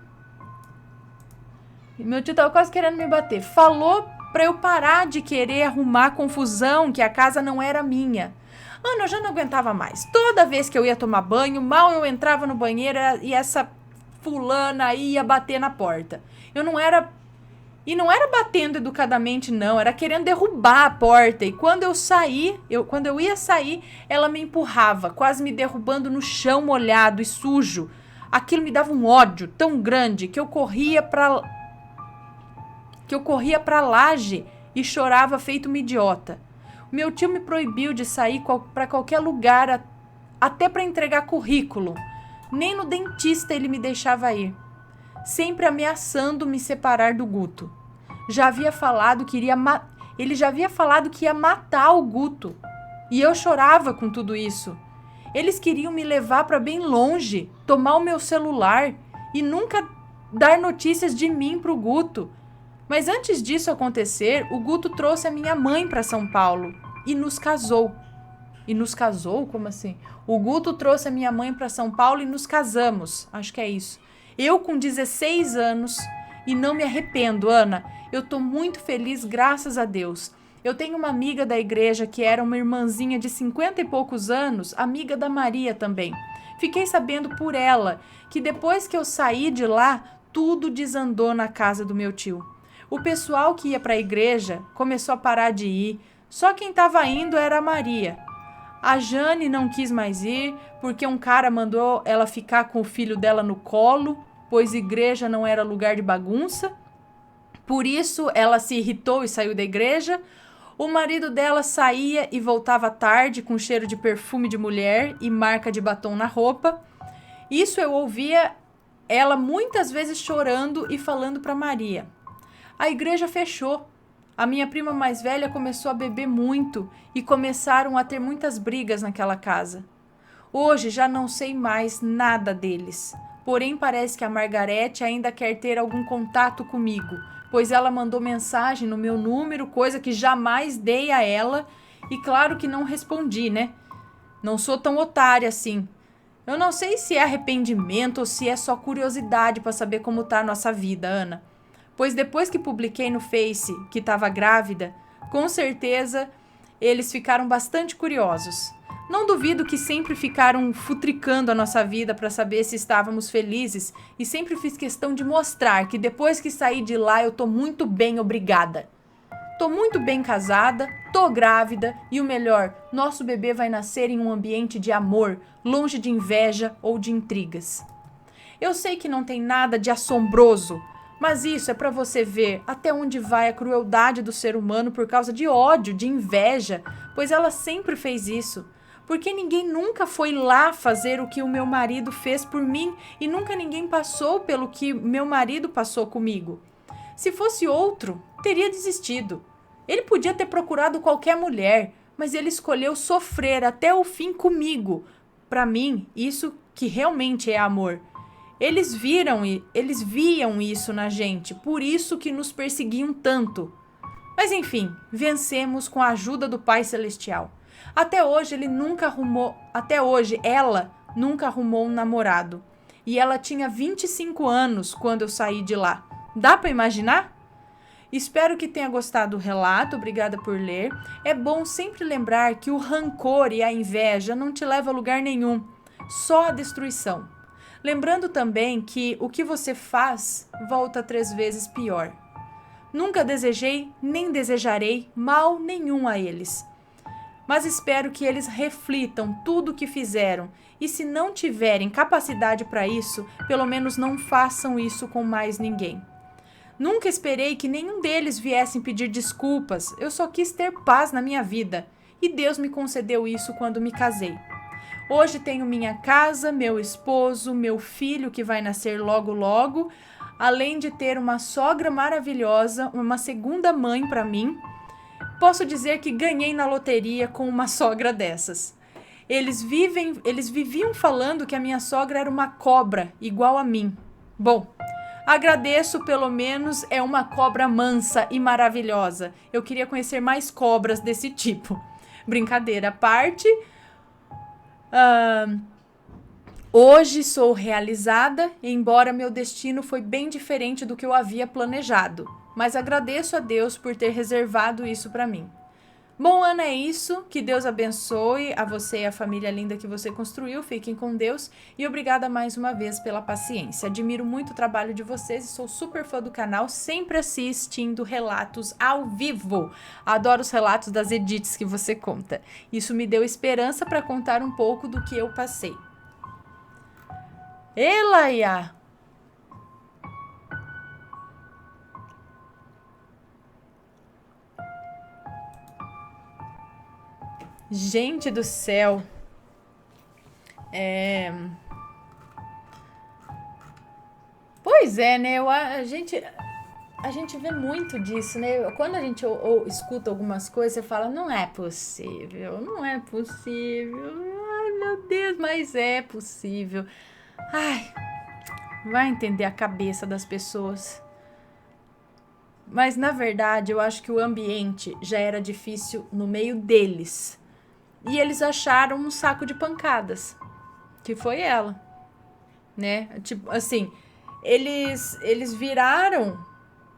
Meu tio tava quase querendo me bater. Falou pra eu parar de querer arrumar confusão, que a casa não era minha. Ana, eu já não aguentava mais. Toda vez que eu ia tomar banho, mal eu entrava no banheiro e essa fulana ia bater na porta. E não era batendo educadamente, não. Era querendo derrubar a porta. E quando eu ia sair, ela me empurrava, quase me derrubando no chão molhado e sujo. Aquilo me dava um ódio tão grande que eu corria pra laje e chorava feito uma idiota. Meu tio me proibiu de sair para qualquer lugar, até para entregar currículo. Nem no dentista ele me deixava ir, sempre ameaçando me separar do Guto. Ele já havia falado que ia matar o Guto. E eu chorava com tudo isso. Eles queriam me levar para bem longe, tomar o meu celular e nunca dar notícias de mim pro Guto. Mas antes disso acontecer, o Guto trouxe a minha mãe para São Paulo e nos casou. E nos casou? Como assim? O Guto trouxe a minha mãe para São Paulo e nos casamos. Acho que é isso. Eu com 16 anos e não me arrependo, Ana. Eu tô muito feliz, graças a Deus. Eu tenho uma amiga da igreja que era uma irmãzinha de 50 e poucos anos, amiga da Maria também. Fiquei sabendo por ela que depois que eu saí de lá, tudo desandou na casa do meu tio. O pessoal que ia para a igreja começou a parar de ir. Só quem estava indo era a Maria. A Jane não quis mais ir porque um cara mandou ela ficar com o filho dela no colo, pois igreja não era lugar de bagunça. Por isso ela se irritou e saiu da igreja. O marido dela saía e voltava tarde com cheiro de perfume de mulher e marca de batom na roupa. Isso eu ouvia ela muitas vezes chorando e falando para Maria. A igreja fechou. A minha prima mais velha começou a beber muito e começaram a ter muitas brigas naquela casa. Hoje já não sei mais nada deles. Porém, parece que a Margarete ainda quer ter algum contato comigo, pois ela mandou mensagem no meu número, coisa que jamais dei a ela, e claro que não respondi, né? Não sou tão otária assim. Eu não sei se é arrependimento ou se é só curiosidade para saber como tá a nossa vida, Ana. Pois depois que publiquei no Face que estava grávida, com certeza eles ficaram bastante curiosos. Não duvido que sempre ficaram futricando a nossa vida para saber se estávamos felizes e sempre fiz questão de mostrar que depois que saí de lá eu tô muito bem, obrigada. Tô muito bem casada, tô grávida e o melhor, nosso bebê vai nascer em um ambiente de amor, longe de inveja ou de intrigas. Eu sei que não tem nada de assombroso, mas isso é para você ver até onde vai a crueldade do ser humano por causa de ódio, de inveja, pois ela sempre fez isso. Porque ninguém nunca foi lá fazer o que o meu marido fez por mim e nunca ninguém passou pelo que meu marido passou comigo. Se fosse outro, teria desistido. Ele podia ter procurado qualquer mulher, mas ele escolheu sofrer até o fim comigo. Para mim, isso que realmente é amor. Eles viam isso na gente, por isso que nos perseguiam tanto. Mas enfim, vencemos com a ajuda do Pai Celestial. Até hoje ela nunca arrumou um namorado. E ela tinha 25 anos quando eu saí de lá. Dá para imaginar? Espero que tenha gostado do relato, obrigada por ler. É bom sempre lembrar que o rancor e a inveja não te levam a lugar nenhum, só a destruição. Lembrando também que o que você faz volta 3 vezes pior. Nunca desejei nem desejarei mal nenhum a eles. Mas espero que eles reflitam tudo o que fizeram e se não tiverem capacidade para isso, pelo menos não façam isso com mais ninguém. Nunca esperei que nenhum deles viessem pedir desculpas, eu só quis ter paz na minha vida e Deus me concedeu isso quando me casei. Hoje tenho minha casa, meu esposo, meu filho que vai nascer logo logo, além de ter uma sogra maravilhosa, uma segunda mãe para mim. Posso dizer que ganhei na loteria com uma sogra dessas. Eles viviam falando que a minha sogra era uma cobra igual a mim. Bom, agradeço, pelo menos é uma cobra mansa e maravilhosa. Eu queria conhecer mais cobras desse tipo. Brincadeira à parte. Hoje sou realizada, embora meu destino foi bem diferente do que eu havia planejado, mas agradeço a Deus por ter reservado isso para mim. Bom, Ana, é isso. Que Deus abençoe a você e a família linda que você construiu. Fiquem com Deus e obrigada mais uma vez pela paciência. Admiro muito o trabalho de vocês e sou super fã do canal, sempre assistindo relatos ao vivo. Adoro os relatos das edits que você conta. Isso me deu esperança para contar um pouco do que eu passei. Elaia! Gente do céu. Pois é, né? A gente vê muito disso, né? Quando a gente escuta algumas coisas, você fala, não é possível, não é possível. Ai, meu Deus, mas é possível. Ai, Vai entender a cabeça das pessoas. Mas, na verdade, eu acho que o ambiente já era difícil no meio deles. E eles acharam um saco de pancadas, que foi ela, né? Tipo, assim, eles viraram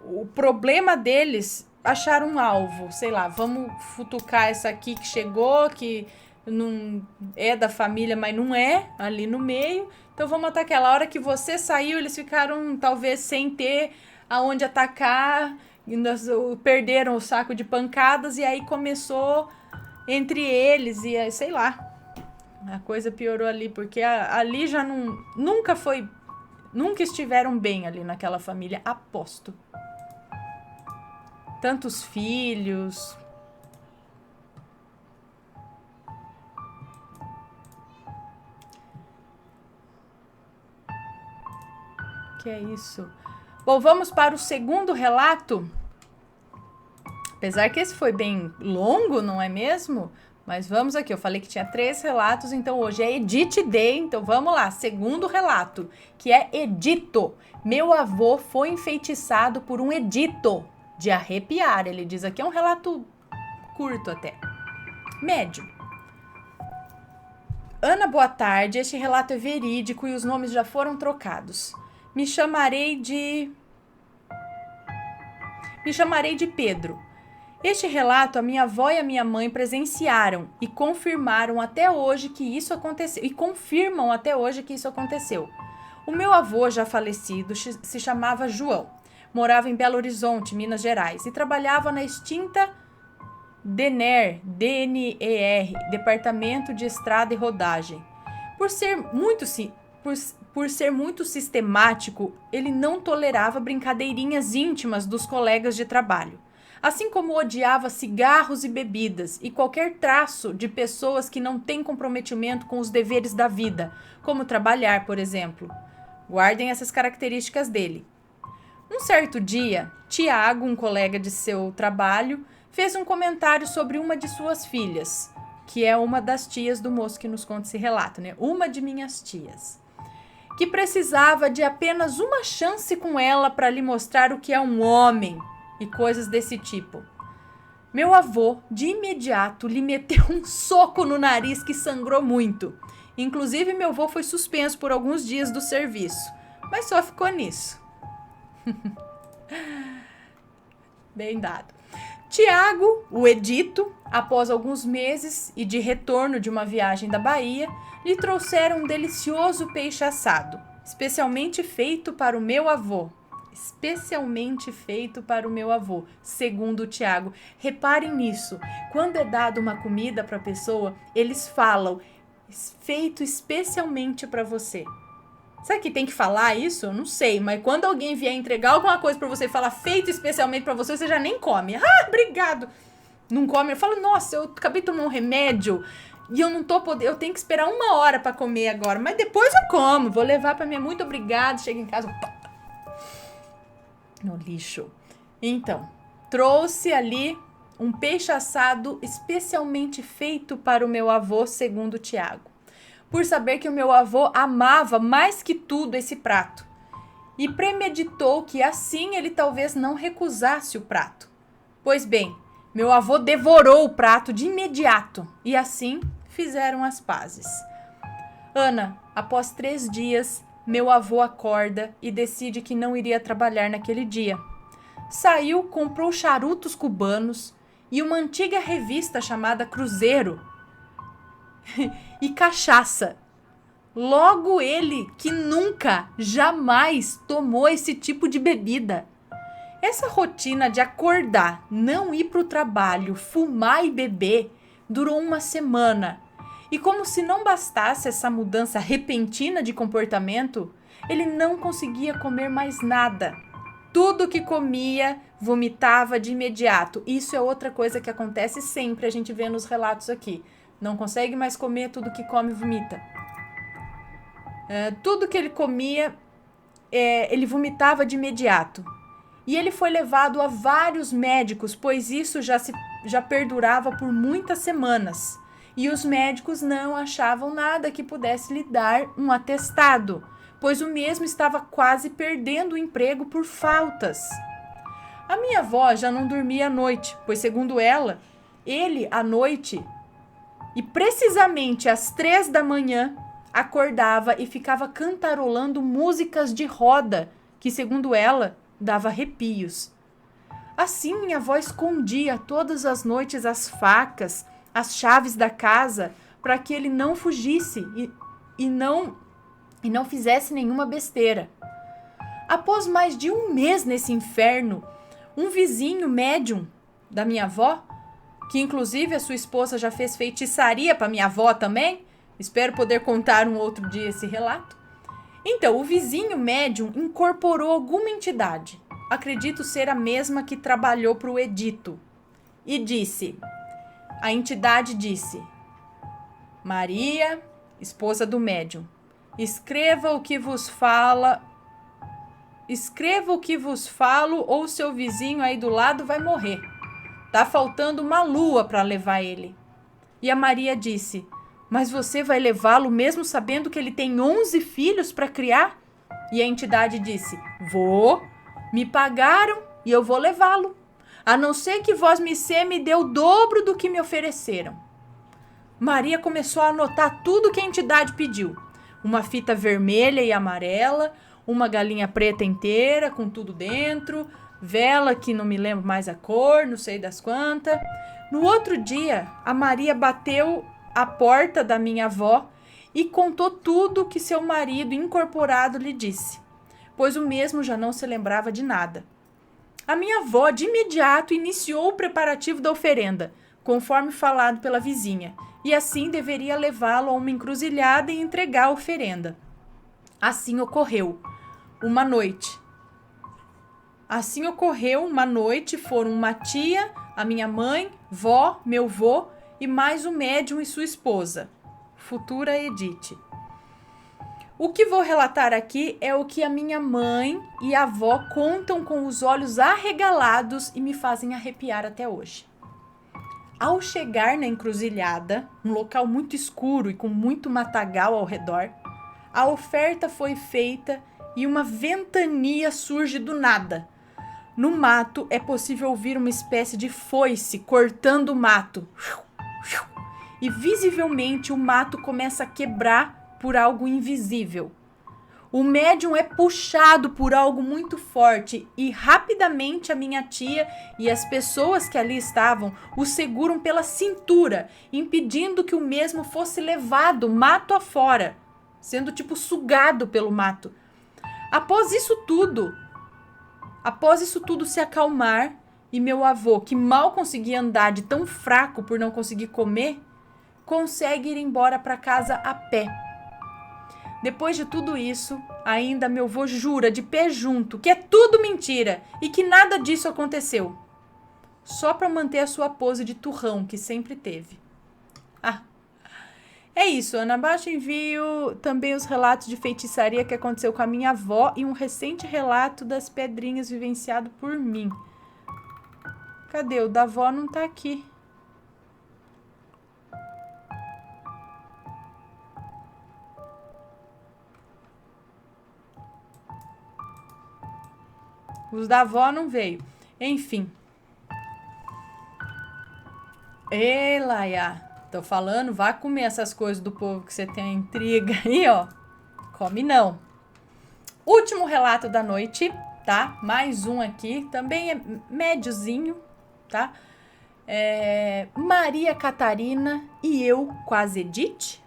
o problema deles, acharam um alvo, sei lá, vamos futucar essa aqui que chegou, que não é da família, mas não é, ali no meio. Então vamos atacar. Aquela hora que você saiu, eles ficaram talvez sem ter aonde atacar, perderam o saco de pancadas e aí começou entre eles e sei lá, a coisa piorou ali, porque ali já nunca estiveram bem ali naquela família, aposto. Tantos filhos. Que é isso? Bom, vamos para o segundo relato. Apesar que esse foi bem longo, não é mesmo? Mas vamos aqui, eu falei que tinha 3 relatos, então hoje é Edith Day, então vamos lá. Segundo relato, que é Edito. Meu avô foi enfeitiçado por um edito. De arrepiar, ele diz aqui, é um relato curto até. Médio. Ana, boa tarde. Este relato é verídico e os nomes já foram trocados. Me chamarei de Pedro. Este relato a minha avó e a minha mãe presenciaram e confirmaram até hoje que isso aconteceu. E confirmam até hoje que isso aconteceu. O meu avô já falecido se chamava João. Morava em Belo Horizonte, Minas Gerais, e trabalhava na extinta DENER, Departamento de Estrada e Rodagem. Por ser muito sistemático, ele não tolerava brincadeirinhas íntimas dos colegas de trabalho. Assim como odiava cigarros e bebidas e qualquer traço de pessoas que não têm comprometimento com os deveres da vida, como trabalhar, por exemplo. Guardem essas características dele. Um certo dia, Tiago, um colega de seu trabalho, fez um comentário sobre uma de suas filhas, que é uma das tias do moço que nos conta esse relato, né? Uma de minhas tias. Que precisava de apenas uma chance com ela para lhe mostrar o que é um homem e coisas desse tipo. Meu avô, de imediato, lhe meteu um soco no nariz que sangrou muito. Inclusive, meu avô foi suspenso por alguns dias do serviço, mas só ficou nisso. Bem dado. Tiago, o edito, após alguns meses e de retorno de uma viagem da Bahia, lhe trouxeram um delicioso peixe assado, especialmente feito para o meu avô. Segundo o Tiago. Reparem nisso, quando é dado uma comida para a pessoa, eles falam, feito especialmente para você. Sabe que tem que falar isso? Eu não sei, mas quando alguém vier entregar alguma coisa pra você e falar feito especialmente pra você, você já nem come. Ah, obrigado! Não come. Eu falo, nossa, eu acabei de tomar um remédio e eu não tô podendo, eu tenho que esperar 1 hora pra comer agora, mas depois eu como. Vou levar pra minha, muito obrigado. Chega em casa, no lixo. Então, trouxe ali um peixe assado especialmente feito para o meu avô, segundo o Tiago. Por saber que o meu avô amava mais que tudo esse prato, e premeditou que assim ele talvez não recusasse o prato. Pois bem, meu avô devorou o prato de imediato, e assim fizeram as pazes. Ana, após 3 dias, meu avô acorda e decide que não iria trabalhar naquele dia. Saiu, comprou charutos cubanos e uma antiga revista chamada Cruzeiro, e cachaça. Logo ele, que nunca, jamais tomou esse tipo de bebida. Essa rotina de acordar, não ir para o trabalho, fumar e beber, durou 1 semana. E como se não bastasse essa mudança repentina de comportamento, ele não conseguia comer mais nada. Tudo que comia, vomitava de imediato. Isso é outra coisa que acontece sempre, a gente vê nos relatos aqui. Não consegue mais comer, tudo que come vomita. Tudo que ele comia, ele vomitava de imediato. E ele foi levado a vários médicos, pois isso já perdurava por muitas semanas. E os médicos não achavam nada que pudesse lhe dar um atestado, pois o mesmo estava quase perdendo o emprego por faltas. A minha avó já não dormia à noite, pois, segundo ela, ele, à noite, e precisamente às 3 da manhã, acordava e ficava cantarolando músicas de roda, que, segundo ela, dava arrepios. Assim, minha avó escondia todas as noites as facas, as chaves da casa, para que ele não fugisse e não fizesse nenhuma besteira. Após mais de um mês nesse inferno, um vizinho médium da minha avó, que inclusive a sua esposa já fez feitiçaria para minha avó também, espero poder contar um outro dia esse relato. Então, o vizinho médium incorporou alguma entidade, acredito ser a mesma que trabalhou para o Edito, e disse, a entidade disse, Maria, esposa do médium, escreva o que vos falo ou seu vizinho aí do lado vai morrer. Tá faltando uma lua para levar ele. E a Maria disse, mas você vai levá-lo mesmo sabendo que ele tem 11 filhos para criar? E a entidade disse, vou, me pagaram e eu vou levá-lo. A não ser que vós me dê o dobro do que me ofereceram. Maria começou a anotar tudo que a entidade pediu. Uma fita vermelha e amarela, uma galinha preta inteira com tudo dentro, vela que não me lembro mais a cor, não sei das quantas. No outro dia, a Maria bateu a porta da minha avó e contou tudo que seu marido incorporado lhe disse, pois o mesmo já não se lembrava de nada. A minha avó de imediato iniciou o preparativo da oferenda, conforme falado pela vizinha, e assim deveria levá-lo a uma encruzilhada e entregar a oferenda. Assim ocorreu uma noite, foram uma tia, a minha mãe, vó, meu vô e mais o médium e sua esposa, futura Edith. O que vou relatar aqui é o que a minha mãe e a avó contam com os olhos arregalados e me fazem arrepiar até hoje. Ao chegar na encruzilhada, um local muito escuro e com muito matagal ao redor, a oferta foi feita e uma ventania surge do nada. No mato é possível ouvir uma espécie de foice cortando o mato. E visivelmente o mato começa a quebrar por algo invisível. O médium é puxado por algo muito forte e rapidamente a minha tia e as pessoas que ali estavam o seguram pela cintura, impedindo que o mesmo fosse levado mato afora, sendo tipo sugado pelo mato. Após isso tudo se acalmar e meu avô, que mal conseguia andar de tão fraco por não conseguir comer, consegue ir embora para casa a pé. Depois de tudo isso, ainda meu avô jura de pé junto que é tudo mentira e que nada disso aconteceu. Só para manter a sua pose de turrão que sempre teve. É isso, Ana. Abaixo envio também os relatos de feitiçaria que aconteceu com a minha avó e um recente relato das pedrinhas vivenciado por mim. Cadê? O da avó não tá aqui. Os da avó não veio. Enfim. Ei, Laia. Tô falando, vá comer essas coisas do povo que você tem intriga aí, ó. Come não. Último relato da noite, tá? Mais um aqui. Também é médiozinho, tá? Maria Catarina e eu, quase Edith.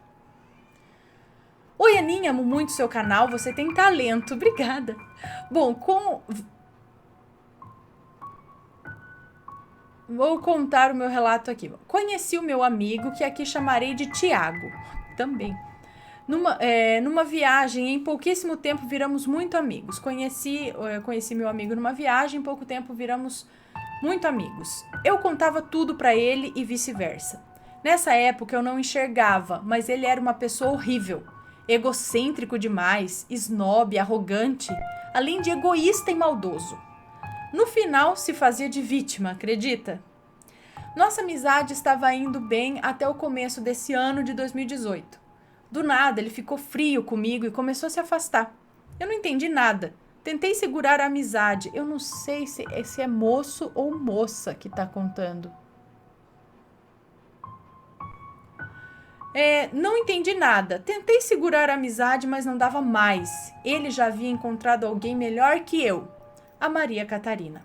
Oi, Aninha, amo muito seu canal. Você tem talento. Obrigada. Bom, vou contar o meu relato aqui. Conheci o meu amigo, que aqui chamarei de Tiago, também. Numa viagem, em pouquíssimo tempo viramos muito amigos. Conheci meu amigo numa viagem, em pouco tempo viramos muito amigos. Eu contava tudo para ele e vice-versa. Nessa época eu não enxergava, mas ele era uma pessoa horrível. Egocêntrico demais, snob, arrogante, além de egoísta e maldoso. No final, se fazia de vítima, acredita? Nossa amizade estava indo bem até o começo desse ano de 2018. Do nada, ele ficou frio comigo e começou a se afastar. Eu não entendi nada. Tentei segurar a amizade. Eu não sei se é moço ou moça que tá contando. Não entendi nada. Tentei segurar a amizade, mas não dava mais. Ele já havia encontrado alguém melhor que eu. A Maria Catarina.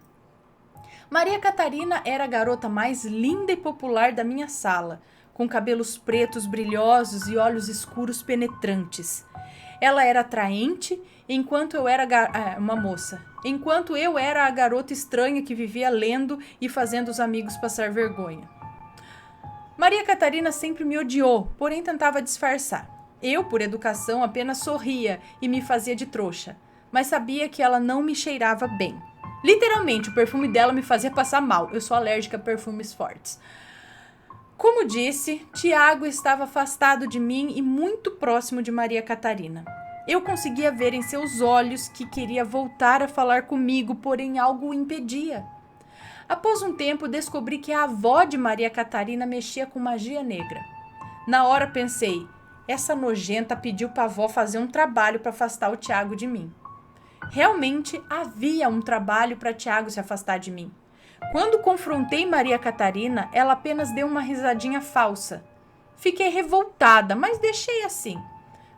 Maria Catarina era a garota mais linda e popular da minha sala, com cabelos pretos brilhosos e olhos escuros penetrantes. Ela era atraente, enquanto eu era uma moça. Enquanto eu era a garota estranha que vivia lendo e fazendo os amigos passar vergonha. Maria Catarina sempre me odiou, porém tentava disfarçar. Eu, por educação, apenas sorria e me fazia de trouxa, mas sabia que ela não me cheirava bem. Literalmente, o perfume dela me fazia passar mal. Eu sou alérgica a perfumes fortes. Como disse, Tiago estava afastado de mim e muito próximo de Maria Catarina. Eu conseguia ver em seus olhos que queria voltar a falar comigo, porém algo o impedia. Após um tempo, descobri que a avó de Maria Catarina mexia com magia negra. Na hora pensei, essa nojenta pediu para a avó fazer um trabalho para afastar o Tiago de mim. Realmente havia um trabalho para Tiago se afastar de mim. Quando confrontei Maria Catarina, ela apenas deu uma risadinha falsa. Fiquei revoltada, mas deixei assim.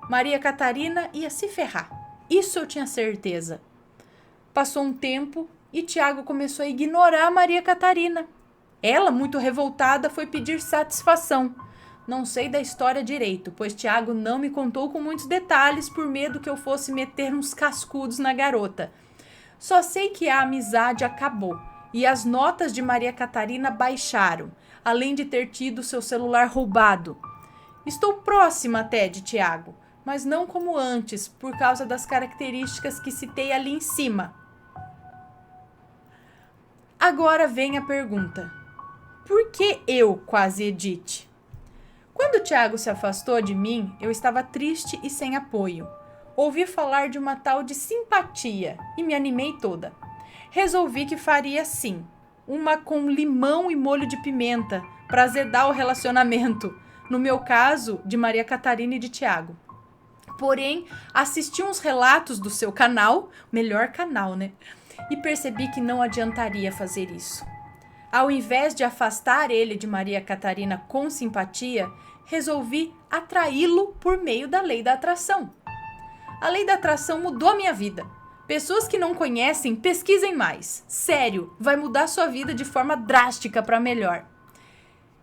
Maria Catarina ia se ferrar. Isso eu tinha certeza. Passou um tempo e Tiago começou a ignorar Maria Catarina. Ela, muito revoltada, foi pedir satisfação. Não sei da história direito, pois Tiago não me contou com muitos detalhes por medo que eu fosse meter uns cascudos na garota. Só sei que a amizade acabou e as notas de Maria Catarina baixaram, além de ter tido seu celular roubado. Estou próxima até de Tiago, mas não como antes, por causa das características que citei ali em cima. Agora vem a pergunta. Por que eu, quase Edith? Quando Tiago se afastou de mim, eu estava triste e sem apoio. Ouvi falar de uma tal de simpatia e me animei toda. Resolvi que faria sim, uma com limão e molho de pimenta, para azedar o relacionamento. No meu caso, de Maria Catarina e de Tiago. Porém, assisti uns relatos do seu canal, melhor canal, né? E percebi que não adiantaria fazer isso. Ao invés de afastar ele de Maria Catarina com simpatia, resolvi atraí-lo por meio da lei da atração. A lei da atração mudou a minha vida. Pessoas que não conhecem, pesquisem mais. Sério, vai mudar sua vida de forma drástica para melhor.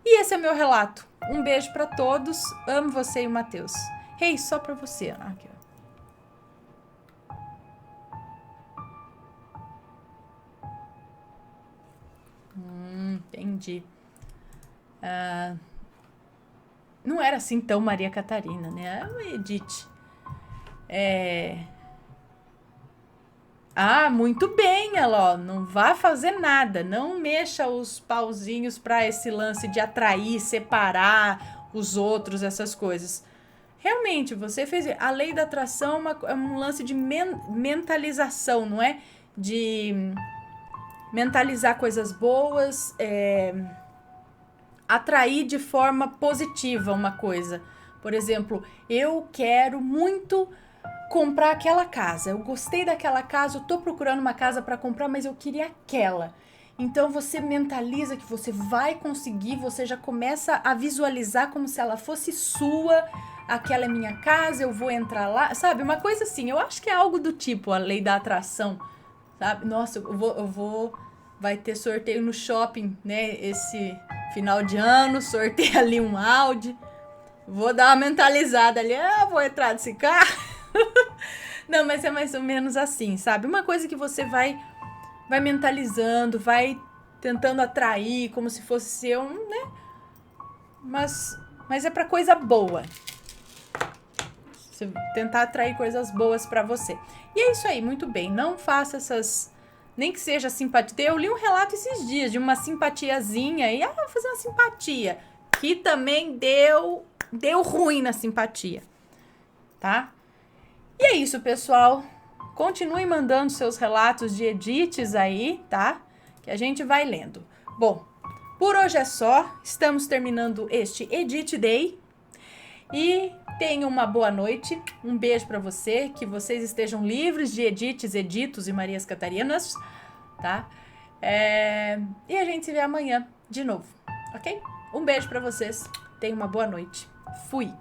E esse é meu relato. Um beijo para todos. Amo você e o Matheus. Hey, só para você. Aqui, ó. Entendi. Não era assim tão Maria Catarina, né? É uma Edith. Muito bem, ela, ó, não vá fazer nada, não mexa os pauzinhos para esse lance de atrair, separar os outros, essas coisas. Realmente, você fez a lei da atração é um lance de mentalização, não é? De mentalizar coisas boas, atrair de forma positiva uma coisa. Por exemplo, eu quero muito comprar aquela casa. Eu gostei daquela casa, eu tô procurando uma casa para comprar, mas eu queria aquela. Então você mentaliza que você vai conseguir, você já começa a visualizar como se ela fosse sua. Aquela é minha casa, eu vou entrar lá, sabe? Uma coisa assim, eu acho que é algo do tipo a lei da atração, sabe? Nossa, eu vou vai ter sorteio no shopping, né? Esse final de ano, sorteio ali um Audi. Vou dar uma mentalizada ali, vou entrar nesse carro. Não, mas é mais ou menos assim, sabe? Uma coisa que você vai mentalizando, vai tentando atrair como se fosse seu, né? Mas é pra coisa boa. Você tentar atrair coisas boas pra você. E é isso aí, muito bem. Não faça essas... Nem que seja simpatia. Eu li um relato esses dias de uma simpatiazinha e vou fazer uma simpatia. Que também deu ruim na simpatia. Tá? E é isso, pessoal. Continuem mandando seus relatos de edits aí, tá? Que a gente vai lendo. Bom, por hoje é só. Estamos terminando este Edit Day. E tenham uma boa noite. Um beijo pra você. Que vocês estejam livres de Edites, Editos e Marias Catarinas, tá? E a gente se vê amanhã de novo, ok? Um beijo pra vocês. Tenham uma boa noite. Fui!